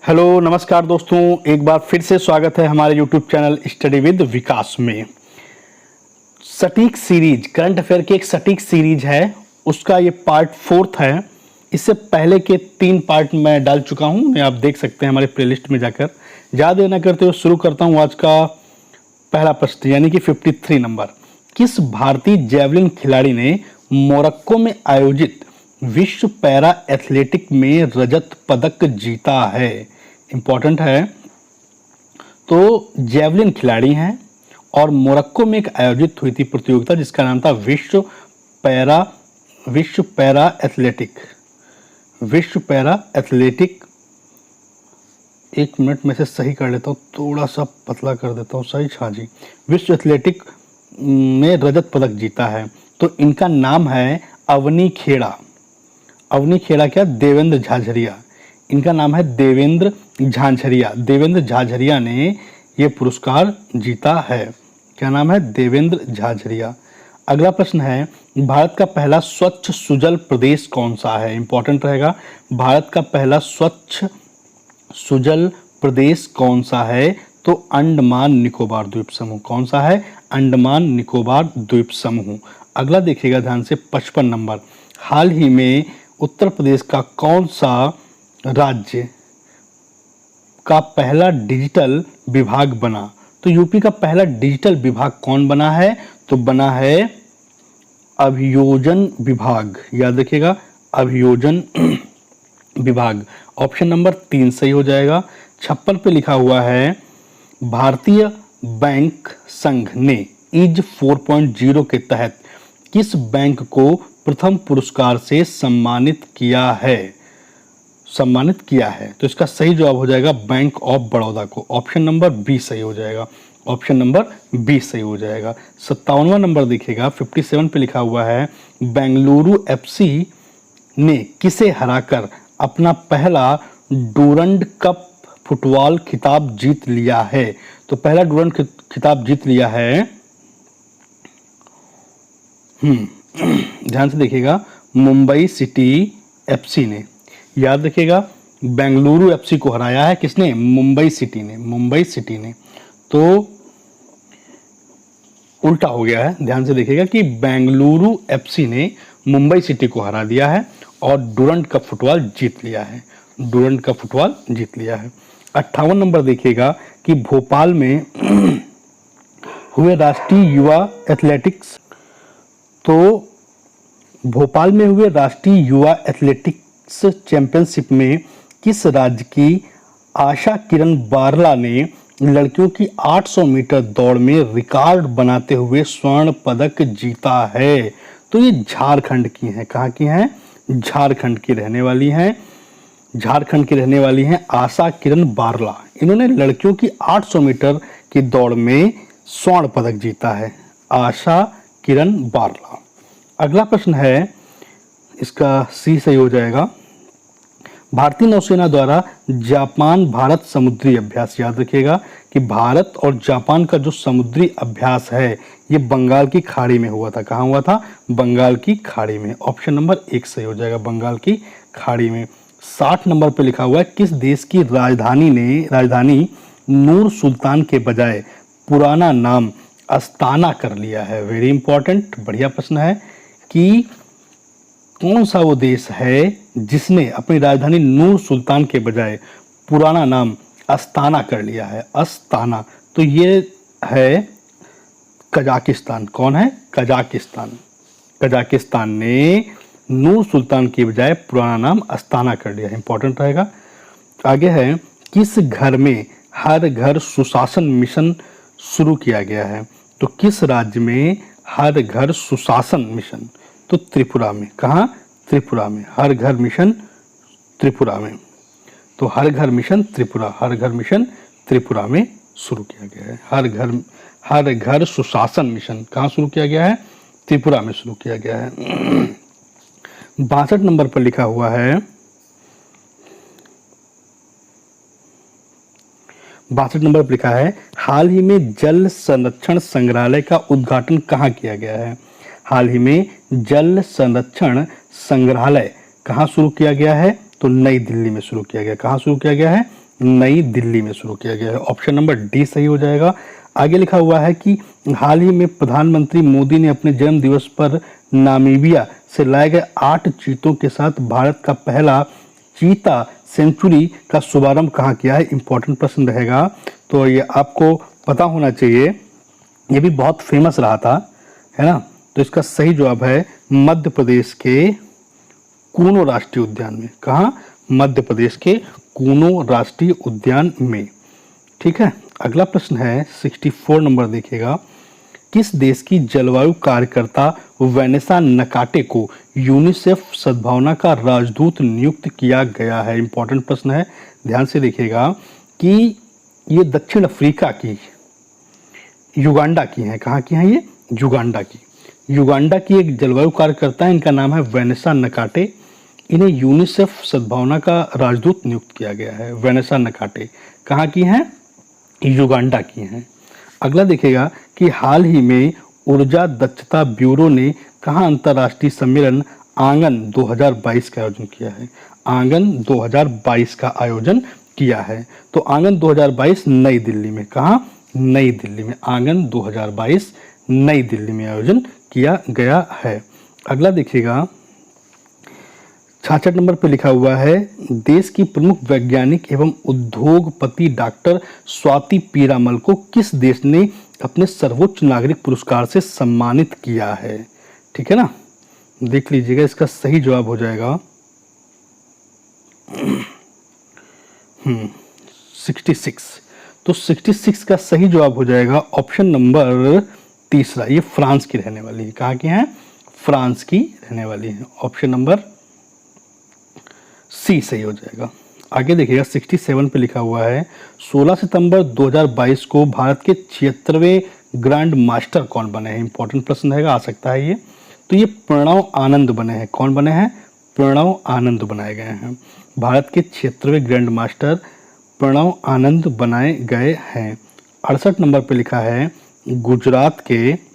Hello नमस्कार दोस्तों, एक बार फिर से स्वागत है हमारे YouTube चैनल स्टडी विद विकास में। सटीक सीरीज, करंट अफेयर की एक सटीक सीरीज है, उसका ये पार्ट 4 है। इससे पहले के 3 पार्ट मैं डाल चुका हूँ, आप देख सकते हैं हमारे प्लेलिस्ट में जाकर। ज़्यादा देर न करते हुए शुरू करता हूँ आज का पहला प्रश्न, यानी कि 53 नंबर। किस भारतीय जेवलिन खिलाड़ी ने मोरक्को में आयोजित विश्व पैरा एथलेटिक में रजत पदक जीता है? इंपॉर्टेंट है। तो जेवलिन खिलाड़ी हैं और मोरक्को में एक आयोजित हुई थी प्रतियोगिता जिसका नाम था विश्व पैरा एथलेटिक। एक मिनट में से सही कर लेता हूँ, थोड़ा सा पतला कर देता हूँ। सही, हाँ जी, विश्व एथलेटिक में रजत पदक जीता है। तो इनका नाम है अवनी खेड़ा क्या? देवेंद्र झाझरिया। इनका नाम है देवेंद्र झाझरिया ने ये पुरस्कार जीता है। क्या नाम है? देवेंद्र झाझरिया। अगला प्रश्न है, भारत का पहला स्वच्छ सुजल प्रदेश कौन सा है? इंपॉर्टेंट रहेगा। भारत का पहला स्वच्छ सुजल प्रदेश कौन सा है? तो अंडमान निकोबार द्वीप समूह। कौन सा है? अंडमान निकोबार द्वीप समूह। अगला देखिएगा ध्यान से, 55 नंबर। हाल ही में उत्तर प्रदेश का कौन सा राज्य का पहला डिजिटल विभाग बना? तो यूपी का पहला डिजिटल विभाग कौन बना है? तो बना है अभियोजन विभाग। याद रखिएगा, अभियोजन विभाग। ऑप्शन नंबर 3 सही हो जाएगा। 56 पे लिखा हुआ है, भारतीय बैंक संघ ने ईज 4.0 के तहत किस बैंक को प्रथम पुरस्कार से सम्मानित किया है? तो इसका सही जवाब हो जाएगा बैंक ऑफ बड़ौदा को। ऑप्शन नंबर बी सही हो जाएगा। 57वां नंबर देखिएगा, 57 पे लिखा हुआ है, बेंगलुरु एफसी ने किसे हराकर अपना पहला डूरंड कप फुटबॉल खिताब जीत लिया है? तो पहला डूरंड खिताब जीत लिया है, ध्यान से देखिएगा, मुंबई सिटी एफसी ने। याद रखिएगा, बेंगलुरु एफसी को हराया है किसने? मुंबई सिटी ने। तो उल्टा हो गया है, ध्यान से देखिएगा कि बेंगलुरु एफसी ने मुंबई सिटी को हरा दिया है और डूरंड कप फुटबॉल जीत लिया है। 58 नंबर देखिएगा कि भोपाल में हुए राष्ट्रीय युवा एथलेटिक्स चैंपियनशिप में किस राज्य की आशा किरण बारला ने लड़कियों की 800 मीटर दौड़ में रिकॉर्ड बनाते हुए स्वर्ण पदक जीता है? तो ये झारखंड की हैं। कहाँ की हैं? झारखंड की रहने वाली हैं आशा किरण बारला। इन्होंने लड़कियों की 800 मीटर की दौड़ में स्वर्ण पदक जीता है, आशा किरण बारला। अगला प्रश्न है, इसका सी सही हो जाएगा, भारतीय नौसेना द्वारा जापान भारत समुद्री अभ्यास। याद रखिएगा कि भारत और जापान का जो समुद्री अभ्यास है ये बंगाल की खाड़ी में हुआ था। कहाँ हुआ था? बंगाल की खाड़ी में। ऑप्शन नंबर 1 सही हो जाएगा, बंगाल की खाड़ी में। 60 नंबर पे लिखा हुआ है, किस देश की राजधानी नूर सुल्तान के बजाय पुराना नाम अस्ताना कर लिया है? वेरी इंपॉर्टेंट, बढ़िया प्रश्न है कि कौन सा वो देश है जिसने अपनी राजधानी नूर सुल्तान के बजाय पुराना नाम अस्ताना कर लिया है? अस्ताना, तो ये है कजाकिस्तान। कौन है? कजाकिस्तान ने नूर सुल्तान के बजाय पुराना नाम अस्ताना कर लिया है। इंपॉर्टेंट रहेगा। आगे है, किस घर में हर घर सुशासन मिशन शुरू किया गया है? तो किस राज्य में हर घर सुशासन मिशन? तो त्रिपुरा में। कहाँ? त्रिपुरा में। हर घर मिशन त्रिपुरा में। तो हर घर मिशन त्रिपुरा में शुरू किया गया है। हर घर सुशासन मिशन कहाँ शुरू किया गया है? त्रिपुरा में शुरू किया गया है। 62 नंबर पर लिखा हुआ है, 62 नंबर पर लिखा है, हाल ही में जल संरक्षण संग्रहालय का उद्घाटन कहाँ किया गया है? हाल ही में जल संरक्षण संग्रहालय कहाँ शुरू किया गया है? तो नई दिल्ली में शुरू किया गया। कहाँ शुरू किया गया है? नई दिल्ली में शुरू किया गया है। ऑप्शन नंबर डी सही हो जाएगा। आगे लिखा हुआ है कि हाल ही में प्रधानमंत्री मोदी ने अपने जन्म दिवस पर नामीबिया से लाए गए 8 चीतों के साथ भारत का पहला चीता सेंचुरी का शुभारंभ कहाँ किया है। इंपॉर्टेंट प्रश्न रहेगा, तो ये आपको पता होना चाहिए, ये भी बहुत फेमस रहा था, है ना। तो इसका सही जवाब है मध्य प्रदेश के कूनो राष्ट्रीय उद्यान में। कहाँ? मध्य प्रदेश के कूनो राष्ट्रीय उद्यान में। ठीक है, अगला प्रश्न है 64 नंबर देखिएगा। किस देश की जलवायु कार्यकर्ता वैनेसा नकाटे को यूनिसेफ सद्भावना का राजदूत नियुक्त किया गया है। इंपॉर्टेंट प्रश्न है, ध्यान से देखिएगा कि ये दक्षिण अफ्रीका की, युगांडा की हैं। कहाँ की हैं ये? युगांडा की। युगांडा की एक जलवायु कार्यकर्ता है, इनका नाम है वैनेसा नकाटे। इन्हें यूनिसेफ सद्भावना का राजदूत नियुक्त किया गया है। वैनेसा नकाटे कहाँ की हैं? युगांडा की हैं। अगला देखिएगा कि हाल ही में ऊर्जा दक्षता ब्यूरो ने कहाँ अंतर्राष्ट्रीय सम्मेलन आंगन 2022 का आयोजन किया है। आंगन 2022 का आयोजन किया है। तो आंगन 2022 नई दिल्ली में। कहाँ? नई दिल्ली में। आंगन 2022 नई दिल्ली में आयोजन किया गया है। अगला देखिएगा 66 नंबर पे लिखा हुआ है, देश की प्रमुख वैज्ञानिक एवं उद्योगपति डॉक्टर स्वाति पीरामल को किस देश ने अपने सर्वोच्च नागरिक पुरस्कार से सम्मानित किया है। ठीक है ना, देख लीजिएगा, इसका सही जवाब हो जाएगा 66। तो 66 का सही जवाब हो जाएगा ऑप्शन नंबर तीसरा। ये फ्रांस की रहने वाली है। कहाँ की हैं? फ्रांस की रहने वाली है। ऑप्शन नंबर सी सही हो जाएगा। आगे देखिएगा 67 पे लिखा हुआ है, 16 सितंबर 2022 को भारत के 76वें ग्रैंड मास्टर कौन बने हैं। इंपॉर्टेंट प्रश्न रहेगा, आ सकता है ये। तो ये प्रणव आनंद बने हैं। कौन बने हैं? प्रणव आनंद बनाए गए हैं। भारत के 76वें ग्रैंड मास्टर प्रणव आनंद बनाए गए हैं। 68 नंबर पे लिखा है, गुजरात के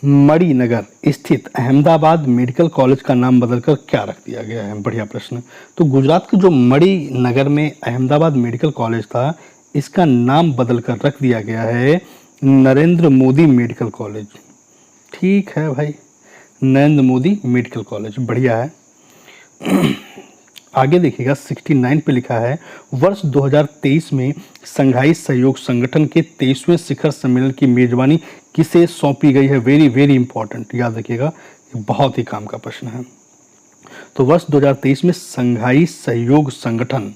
मणिनगर स्थित अहमदाबाद मेडिकल कॉलेज का नाम बदलकर क्या रख दिया गया है। बढ़िया प्रश्न। तो गुजरात के जो मणिनगर में अहमदाबाद मेडिकल कॉलेज था, इसका नाम बदलकर रख दिया गया है नरेंद्र मोदी मेडिकल कॉलेज। ठीक है भाई, नरेंद्र मोदी मेडिकल कॉलेज, बढ़िया है। आगे देखिएगा 69 पे लिखा है, वर्ष 2023 में संघाई सहयोग संगठन के 23वें शिखर सम्मेलन की मेजबानी किसे सौंपी गई है। वेरी वेरी इंपॉर्टेंट, याद रखिएगा, ये बहुत ही काम का प्रश्न है। तो वर्ष 2023 में संघाई सहयोग संगठन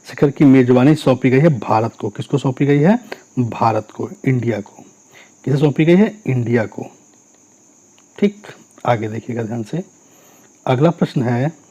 शिखर की मेजबानी सौंपी गई है भारत को। किसको सौंपी गई है? भारत को, इंडिया को। किसे सौंपी गई है? इंडिया को। ठीक, आगे देखिएगा ध्यान से। अगला प्रश्न है,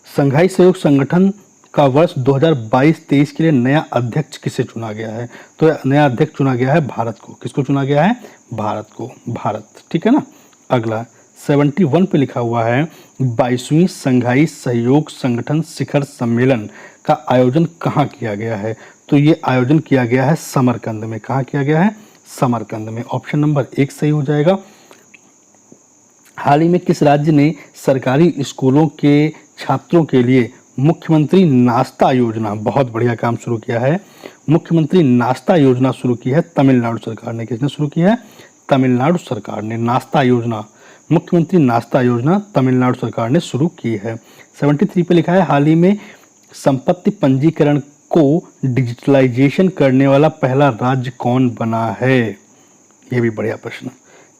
संघाई सहयोग संगठन का वर्ष 2022-23 के लिए नया अध्यक्ष किसे चुना गया है। तो नया अध्यक्ष चुना गया है भारत को। किसको चुना गया है? भारत को, भारत। ठीक है ना। अगला 71 पे लिखा हुआ है, 22वीं संघाई सहयोग संगठन शिखर सम्मेलन का आयोजन कहाँ किया गया है। तो ये आयोजन किया गया है समरकंद में। कहाँ किया गया है? समरकंद में। ऑप्शन नंबर 1 सही हो जाएगा। हाल ही में किस राज्य ने सरकारी स्कूलों के छात्रों के लिए मुख्यमंत्री नाश्ता योजना, बहुत बढ़िया काम शुरू किया है, मुख्यमंत्री नाश्ता योजना शुरू की है तमिलनाडु सरकार ने। किसने शुरू की है? तमिलनाडु सरकार ने। नाश्ता योजना, मुख्यमंत्री नाश्ता योजना तमिलनाडु सरकार ने शुरू की है। 73 पे लिखा है, हाल ही में संपत्ति पंजीकरण को डिजिटलाइजेशन करने वाला पहला राज्य कौन बना है। ये भी बढ़िया प्रश्न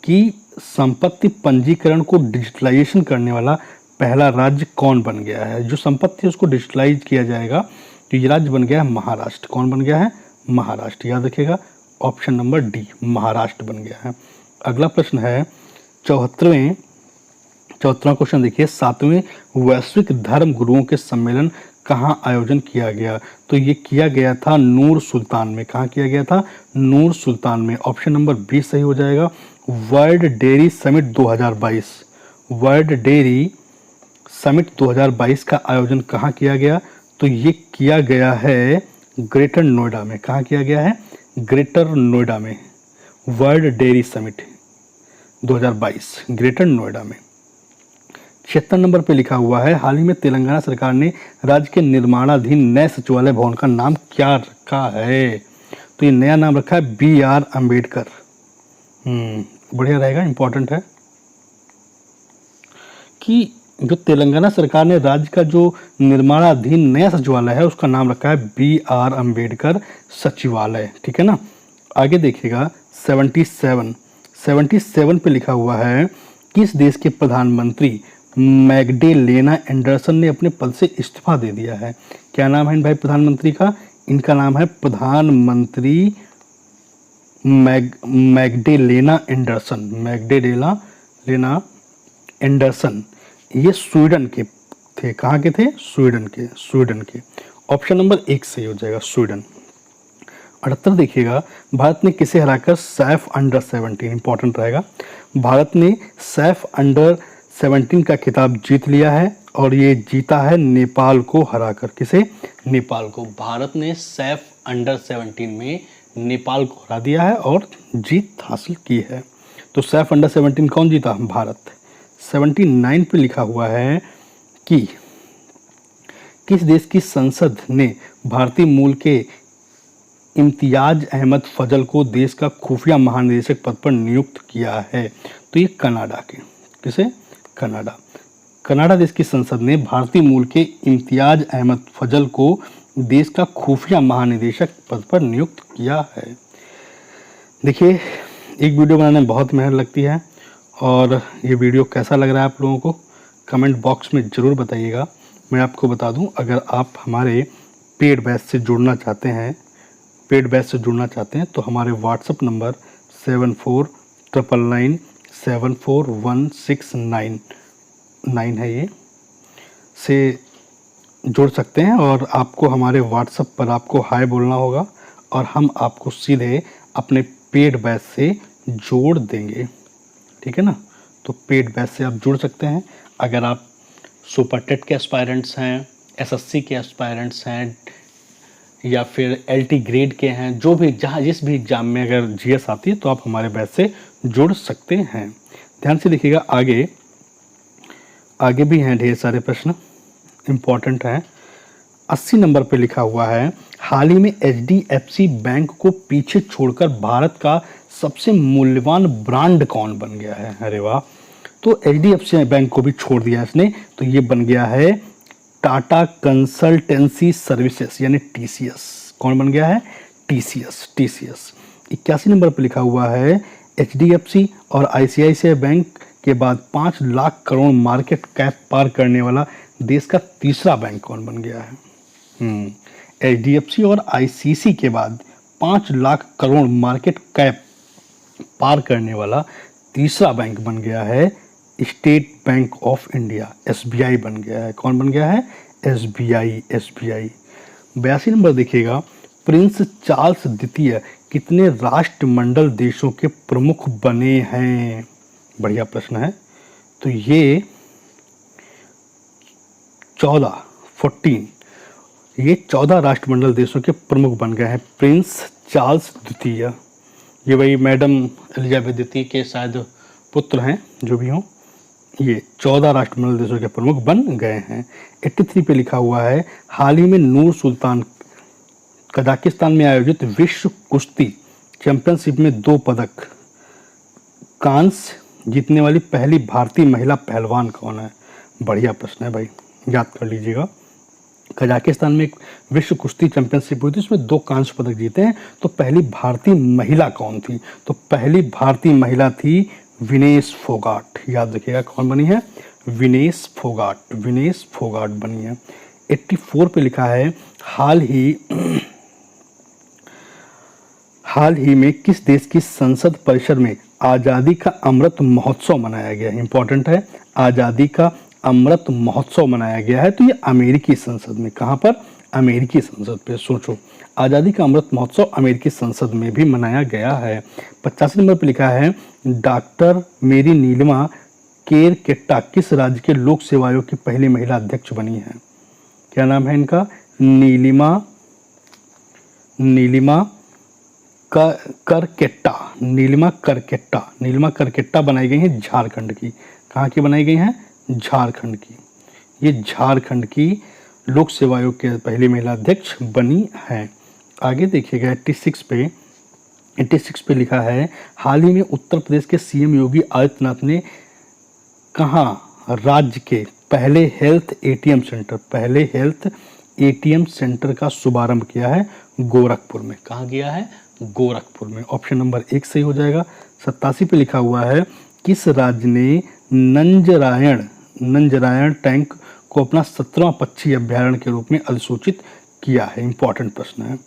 कि संपत्ति पंजीकरण को डिजिटलाइजेशन करने वाला पहला राज्य कौन बन गया है। जो संपत्ति है उसको डिजिटलाइज किया जाएगा, तो ये राज्य बन गया है महाराष्ट्र। कौन बन गया है? महाराष्ट्र। याद रखिएगा, ऑप्शन नंबर डी, महाराष्ट्र बन गया है। अगला प्रश्न है 74वां क्वेश्चन देखिए, 7वें वैश्विक धर्म गुरुओं के सम्मेलन कहाँ आयोजन किया गया। तो ये किया गया था नूर सुल्तान में। कहाँ किया गया था? नूर सुल्तान में। ऑप्शन नंबर बी सही हो जाएगा। World dairy summit 2022, world dairy summit 2022 का आयोजन कहाँ किया गया। तो ये किया गया है ग्रेटर नोएडा में। कहाँ किया गया है? ग्रेटर नोएडा में। World dairy summit 2022 greater Noida में 76 नंबर पे लिखा हुआ है, हाल ही में तेलंगाना सरकार ने राज्य के निर्माणाधीन नए सचिवालय भवन का नाम क्या रखा है? तो ये नया नाम रखा है BR अम्बेडकर। बढ़िया रहेगा, इंपॉर्टेंट है कि जो तेलंगाना सरकार ने राज्य का जो निर्माणाधीन नया सचिवालय है उसका नाम रखा है BR अम्बेडकर सचिवालय। ठीक है ना। आगे देखिएगा 77 पे लिखा हुआ है, किस देश के प्रधानमंत्री मैग्डेलेना एंडरसन ने अपने पद से इस्तीफा दे दिया है? क्या नाम है इन भाई प्रधानमंत्री का? इनका नाम है प्रधानमंत्री मैग्डेलेना एंडरसन। ये स्वीडन के थे। कहाँ के थे? स्वीडन के। ऑप्शन नंबर 1 सही हो जाएगा, स्वीडन। 78 देखिएगा, भारत ने किसे हराकर सैफ अंडर 17, इंपॉर्टेंट रहेगा, भारत ने सैफ अंडर 17 का खिताब जीत लिया है और ये जीता है नेपाल को हराकर। किसे? नेपाल को। भारत ने सैफ अंडर 17 में नेपाल को हरा दिया है और जीत हासिल की है। तो सैफ अंडर 17 कौन जीता? भारत। 79 पे लिखा हुआ है कि किस देश की संसद ने भारतीय मूल के इम्तियाज अहमद फजल को देश का खुफिया महानिदेशक पद पर नियुक्त किया है? तो ये कनाडा के। किसे? कनाडा देश की संसद ने भारतीय मूल के इम्तियाज अहमद फजल को देश का खुफिया महानिदेशक पद पर नियुक्त किया है। देखिए, एक वीडियो बनाने में बहुत मेहनत लगती है और ये वीडियो कैसा लग रहा है आप लोगों को कमेंट बॉक्स में ज़रूर बताइएगा। मैं आपको बता दूं, अगर आप हमारे पेड बैच से जुड़ना चाहते हैं तो हमारे व्हाट्सएप नंबर 7499741699 है, ये से जुड़ सकते हैं और आपको हमारे व्हाट्सएप पर आपको हाय बोलना होगा और हम आपको सीधे अपने पेड बैच से जोड़ देंगे। ठीक है ना। तो पेड बैच से आप जुड़ सकते हैं। अगर आप सुपर टेट के एस्पायरेंट्स हैं, SSC के एस्पायरेंट्स हैं या फिर LT ग्रेड के हैं, जो भी जिस भी एग्ज़ाम में अगर GS आती है तो आप हमारे बैच से जुड़ सकते हैं। ध्यान से देखिएगा, आगे भी हैं ढेर सारे प्रश्न, इम्पॉर्टेंट हैं। 80 नंबर पे लिखा हुआ है, हाल ही में HDFC बैंक को पीछे छोड़कर भारत का सबसे मूल्यवान ब्रांड कौन बन गया है? अरे वाह। तो HDFC बैंक को भी छोड़ दिया इसने, तो ये बन गया है टाटा कंसल्टेंसी सर्विसेज यानी TCS। कौन बन गया है? TCS। 81 नंबर पर लिखा हुआ है, HDFC और ICICI बैंक के बाद 5 लाख करोड़ मार्केट कैप पार करने वाला देश का तीसरा बैंक कौन बन गया है? HDFC और ICC के बाद 5 लाख करोड़ मार्केट कैप पार करने वाला तीसरा बैंक बन गया है state bank of India, SBI बन गया है। कौन बन गया है? SBI। 82 नंबर देखिएगा, प्रिंस चार्ल्स द्वितीय कितने राष्ट्रमंडल देशों के प्रमुख बने हैं? बढ़िया प्रश्न है। तो ये 14 ये 14 राष्ट्रमंडल देशों के प्रमुख बन गए हैं प्रिंस चार्ल्स द्वितीय। ये वही मैडम एलिजाबेथ द्वितीय के शायद पुत्र हैं, जो भी हों। ये 14 राष्ट्रमंडल देशों के प्रमुख बन गए हैं। 83 पे लिखा हुआ है, हाल ही में नूर सुल्तान कजाकिस्तान में आयोजित विश्व कुश्ती चैंपियनशिप में 2 पदक कांस्य जीतने वाली पहली भारतीय महिला पहलवान कौन है? बढ़िया प्रश्न है भाई, याद कर लीजिएगा। कजाकिस्तान में एक विश्व कुश्ती चैंपियनशिप हुई थी, उसमें 2 कांस्य पदक जीते हैं। तो पहली भारतीय महिला कौन थी? तो पहली भारतीय महिला थी विनेश फोगाट। याद रखिएगा कौन बनी है? विनेश फोगाट बनी है। 84 पे लिखा है, हाल ही में किस देश की संसद परिषद में आज़ादी का अमृत महोत्सव मनाया गया है? इंपॉर्टेंट है, आज़ादी का अमृत महोत्सव मनाया गया है। तो ये अमेरिकी संसद में। कहाँ पर? अमेरिकी संसद पे। सोचो, आज़ादी का अमृत महोत्सव अमेरिकी संसद में भी मनाया गया है। 85 नंबर पर लिखा है, डॉक्टर मेरी नीलिमा केरकेट्टा किस राज्य के लोक सेवा आयोग की पहली महिला अध्यक्ष बनी है? क्या नाम है इनका? नीलिमा करकेट्टा बनाई गई हैं झारखंड की। कहाँ की बनाई गई हैं? झारखंड की। ये झारखंड की लोक सेवा आयोग के पहली महिला अध्यक्ष बनी हैं। आगे देखिएगा 86 पे लिखा है, हाल ही में उत्तर प्रदेश के सीएम योगी आदित्यनाथ ने कहाँ राज्य के पहले हेल्थ एटीएम सेंटर का शुभारंभ किया है? गोरखपुर में। कहाँ किया है? गोरखपुर में। ऑप्शन नंबर 1 सही हो जाएगा। 87 पे लिखा हुआ है, किस राज्य ने नंजरायण टैंक को अपना 17वां पक्षी अभ्यारण्य के रूप में अधिसूचित किया है? इंपॉर्टेंट प्रश्न है।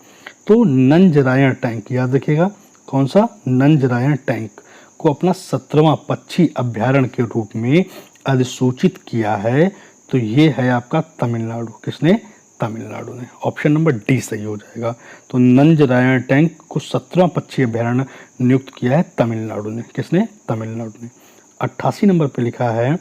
तो नंजरायण टैंक याद रखिएगा, कौन सा? नंजरायण टैंक को अपना 17वां पक्षी अभ्यारण्य के रूप में अधिसूचित किया है। तो ये है आपका तमिलनाडु। किसने? तमिलनाडु ने। ऑप्शन नंबर डी सही हो जाएगा। तो नंजरायण टैंक को 17वां पक्षी अभ्यारण्य नियुक्त किया है तमिलनाडु ने। किसने? तमिलनाडु ने। 88 नंबर पे लिखा है,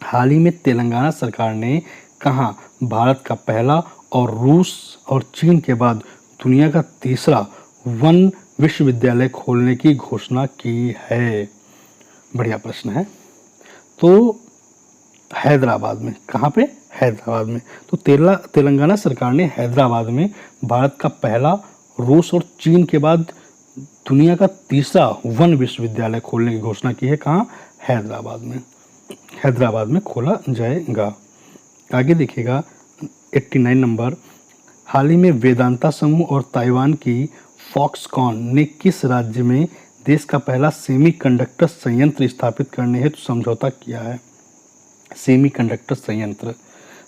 हाल ही में तेलंगाना सरकार ने कहाँ भारत का पहला और रूस और चीन के बाद दुनिया का तीसरा वन विश्वविद्यालय खोलने की घोषणा की है? बढ़िया प्रश्न है। तो हैदराबाद में। कहाँ पे? हैदराबाद में। तो तेलंगाना सरकार ने हैदराबाद में भारत का पहला, रूस और चीन के बाद दुनिया का तीसरा वन विश्वविद्यालय खोलने की घोषणा की है। कहाँ? हैदराबाद में। हैदराबाद में खोला जाएगा। आगे देखिएगा 89 नंबर, हाल ही में वेदांता समूह और ताइवान की फॉक्सकॉन ने किस राज्य में देश का पहला सेमीकंडक्टर संयंत्र स्थापित करने हेतु समझौता किया है? सेमीकंडक्टर संयंत्र।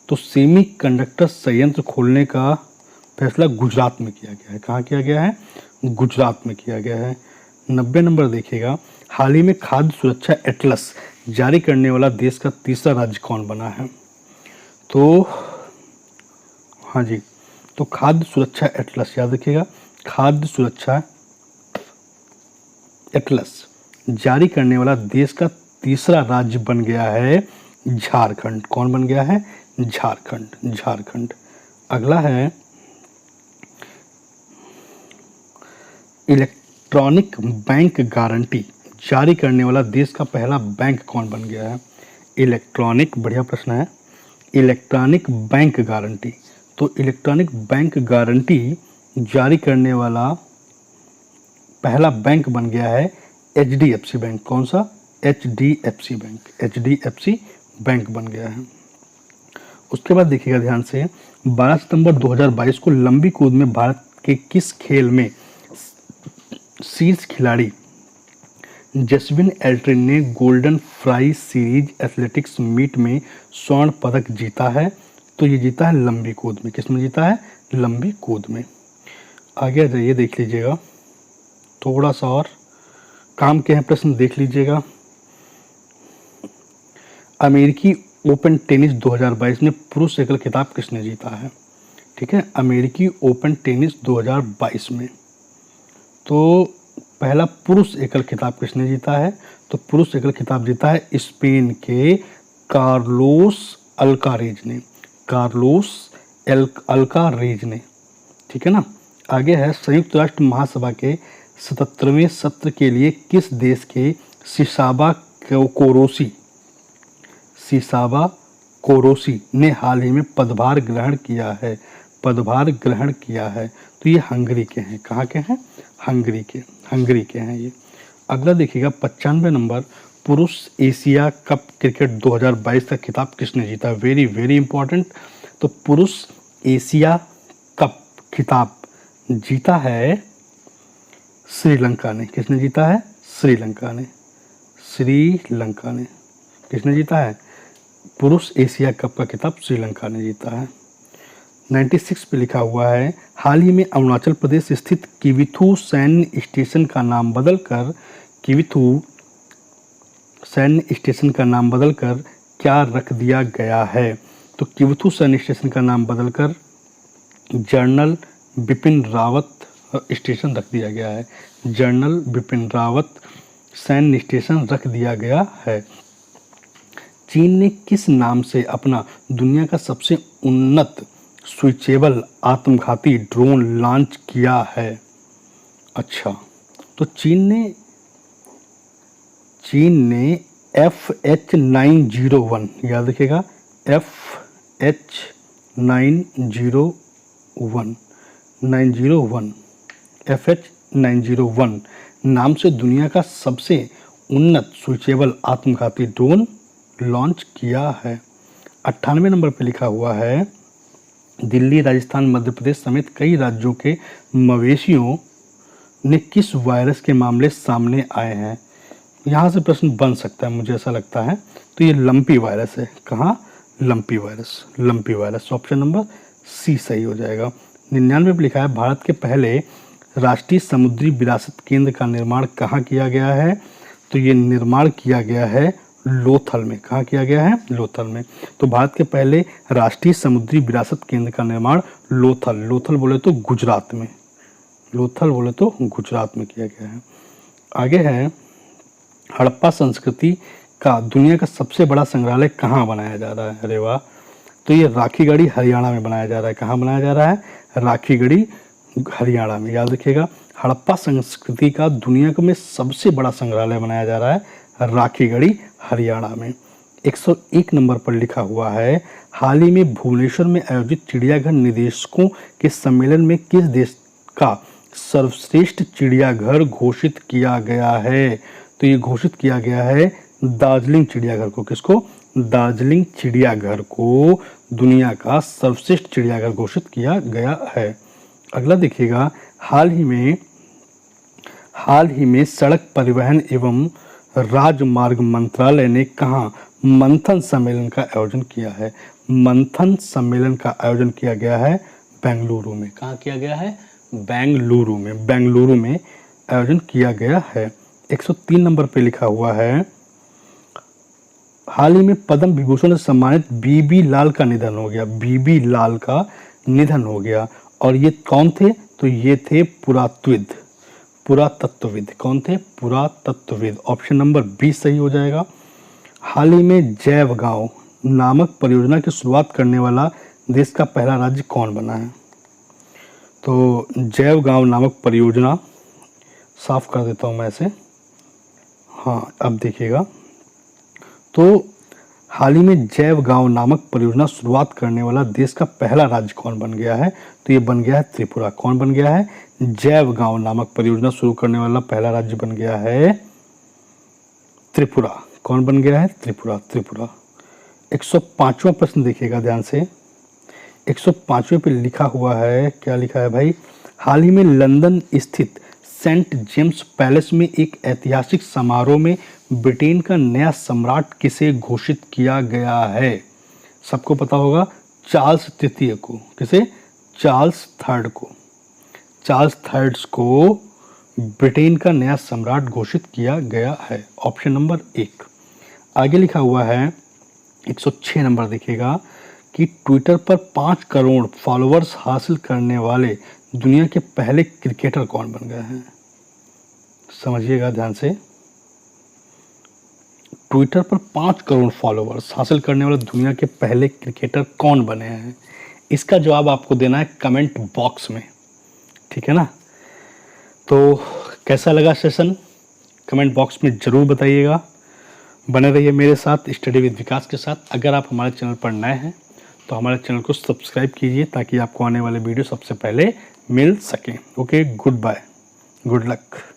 तो सेमीकंडक्टर संयंत्र खोलने का फैसला गुजरात में किया गया है। कहाँ किया गया है? गुजरात में किया गया है। 90 नंबर देखिएगा, हाल ही में खाद्य सुरक्षा एटलस जारी करने वाला देश का तीसरा राज्य कौन बना है? तो हाँ जी, तो खाद्य सुरक्षा एटलस याद रखिएगा, खाद्य सुरक्षा एटलस जारी करने वाला देश का तीसरा राज्य बन गया है झारखंड। कौन बन गया है? झारखंड। अगला है इलेक्ट्रॉनिक बैंक गारंटी जारी करने वाला देश का पहला बैंक कौन बन गया है? इलेक्ट्रॉनिक, बढ़िया प्रश्न है। Electronic bank guarantee. तो इलेक्ट्रॉनिक बैंक गारंटी जारी करने वाला पहला बैंक बन गया है HDFC बैंक। कौन सा? HDFC bank. HDFC बैंक बन गया है। उसके बाद देखिएगा ध्यान से, 12 सितंबर 2022 को लंबी कूद में भारत के किस खेल में शीर्ष खिलाड़ी जसविन एल्ट्रिन ने golden fly series athletics meet में स्वर्ण पदक जीता है? तो ये जीता है लंबी कूद में। किस में जीता है? लंबी कूद में। आगे जाइए, देख लीजिएगा, थोड़ा सा और काम के हैं प्रश्न, देख लीजिएगा। अमेरिकी ओपन टेनिस 2022 में पुरुष एकल खिताब किसने जीता है? ठीक है, अमेरिकी ओपन टेनिस 2022 में तो पहला पुरुष एकल खिताब किसने जीता है? तो पुरुष एकल खिताब जीता है स्पेन के कार्लोस अल्कारेज ने। अल्कारेज ने। ठीक है ना। आगे है, संयुक्त राष्ट्र महासभा के 77वें सत्र के लिए किस देश के सिसाबा कोरोसी ने हाल ही में पदभार ग्रहण किया है? तो ये हंगरी के हैं। कहाँ के हैं? हंगरी के हैं ये। अगला देखिएगा 95 नंबर, पुरुष एशिया कप क्रिकेट 2022 का खिताब किसने जीता? Very very important. तो पुरुष एशिया कप खिताब जीता है श्रीलंका ने। किसने जीता है? श्रीलंका ने। किसने जीता है? पुरुष एशिया कप का खिताब श्रीलंका ने जीता है। 96 पे लिखा हुआ है, हाल ही में अरुणाचल प्रदेश स्थित किविथू सैन्य स्टेशन का नाम बदलकर क्या रख दिया गया है? तो किविथू सैन्य स्टेशन का नाम बदलकर जनरल बिपिन रावत स्टेशन रख दिया गया है। जनरल बिपिन रावत सैन्य स्टेशन रख दिया गया है। चीन ने किस नाम से अपना दुनिया का सबसे उन्नत स्विचेबल आत्मघाती ड्रोन लॉन्च किया है? अच्छा, तो चीन ने FH901, याद रखिएगा FH901 नाम से दुनिया का सबसे उन्नत स्विचेबल आत्मघाती ड्रोन लॉन्च किया है। 98 नंबर पे लिखा हुआ है दिल्ली, राजस्थान, मध्य प्रदेश समेत कई राज्यों के मवेशियों ने किस वायरस के मामले सामने आए हैं। यहाँ से प्रश्न बन सकता है, मुझे ऐसा लगता है। तो ये लंपी वायरस है। कहाँ? Lumpy virus. Option number C सही हो जाएगा। 99 पे लिखा है भारत के पहले राष्ट्रीय समुद्री विरासत केंद्र का निर्माण कहाँ किया गया है। तो ये निर्माण किया गया है लोथल में। कहाँ किया गया है? लोथल में। तो भारत के पहले राष्ट्रीय समुद्री विरासत केंद्र का निर्माण लोथल बोले तो गुजरात में, किया गया है। आगे है हड़प्पा संस्कृति का दुनिया का सबसे बड़ा संग्रहालय कहाँ बनाया जा रहा है। अरे वाह। तो ये राखीगढ़ी हरियाणा में बनाया जा रहा है। कहाँ बनाया जा रहा है? राखीगढ़ी हरियाणा में। याद रखिएगा, हड़प्पा संस्कृति का दुनिया में सबसे बड़ा संग्रहालय बनाया जा रहा है राखीगढ़ी हरियाणा में। 101 नंबर पर लिखा हुआ है हाल ही में भुवनेश्वर में आयोजित चिड़ियाघर निदेशकों के सम्मेलन में किस देश का सर्वश्रेष्ठ चिड़ियाघर घोषित किया गया है। तो ये घोषित किया गया है दार्जिलिंग चिड़ियाघर को। किसको? दार्जिलिंग चिड़ियाघर को दुनिया का सर्वश्रेष्ठ चिड़ियाघर घोषित किया गया है। अगला देखिएगा, हाल ही में सड़क परिवहन एवं राजमार्ग मंत्रालय ने कहाँ मंथन सम्मेलन का आयोजन किया है। मंथन सम्मेलन का आयोजन किया गया है बेंगलुरु में। कहाँ किया गया है? बेंगलुरु में आयोजन किया गया है। 103 नंबर पे लिखा हुआ है हाल ही में पद्म विभूषण से सम्मानित बीबी लाल का निधन हो गया। बीबी लाल का निधन हो गया। और ये कौन थे? तो ये थे पुरातत्वविद। कौन थे? पुरातत्वविद। ऑप्शन नंबर 20 सही हो जाएगा। हाल ही में जैव गांव नामक परियोजना की शुरुआत करने वाला देश का पहला राज्य कौन बना है। तो जैव गांव नामक परियोजना, साफ कर देता हूं मैं इसे। हाँ, अब देखिएगा, तो हाल ही में जैव गांव नामक परियोजना शुरुआत करने वाला देश का पहला राज्य कौन बन गया है। तो ये बन गया है त्रिपुरा। कौन बन गया है? जैव गांव नामक परियोजना शुरू करने वाला पहला राज्य बन गया है त्रिपुरा। कौन बन गया है? त्रिपुरा। 105वां प्रश्न देखिएगा ध्यान से। 105वें पे लिखा हुआ है, क्या लिखा है भाई? हाल ही में लंदन स्थित सेंट जेम्स पैलेस में एक ऐतिहासिक समारोह में ब्रिटेन का नया सम्राट किसे घोषित किया गया है। सबको पता होगा, चार्ल्स तृतीय को। किसे? चार्ल्स थर्ड को ब्रिटेन का नया सम्राट घोषित किया गया है। Option number 1। आगे लिखा हुआ है 106 नंबर देखिएगा कि ट्विटर पर 5 करोड़ फॉलोअर्स हासिल करने वाले दुनिया के पहले क्रिकेटर कौन बन गए हैं। समझिएगा ध्यान से, ट्विटर पर 5 करोड़ फॉलोअर्स हासिल करने वाले दुनिया के पहले क्रिकेटर कौन बने हैं। इसका जवाब आपको देना है कमेंट बॉक्स में, ठीक है ना। तो कैसा लगा सेशन, कमेंट बॉक्स में ज़रूर बताइएगा। बने रहिए मेरे साथ स्टडी विद विकास के साथ। अगर आप हमारे चैनल पर नए हैं तो हमारे चैनल को सब्सक्राइब कीजिए ताकि आपको आने वाले वीडियो सबसे पहले मिल सकें। Okay, good bye, good luck.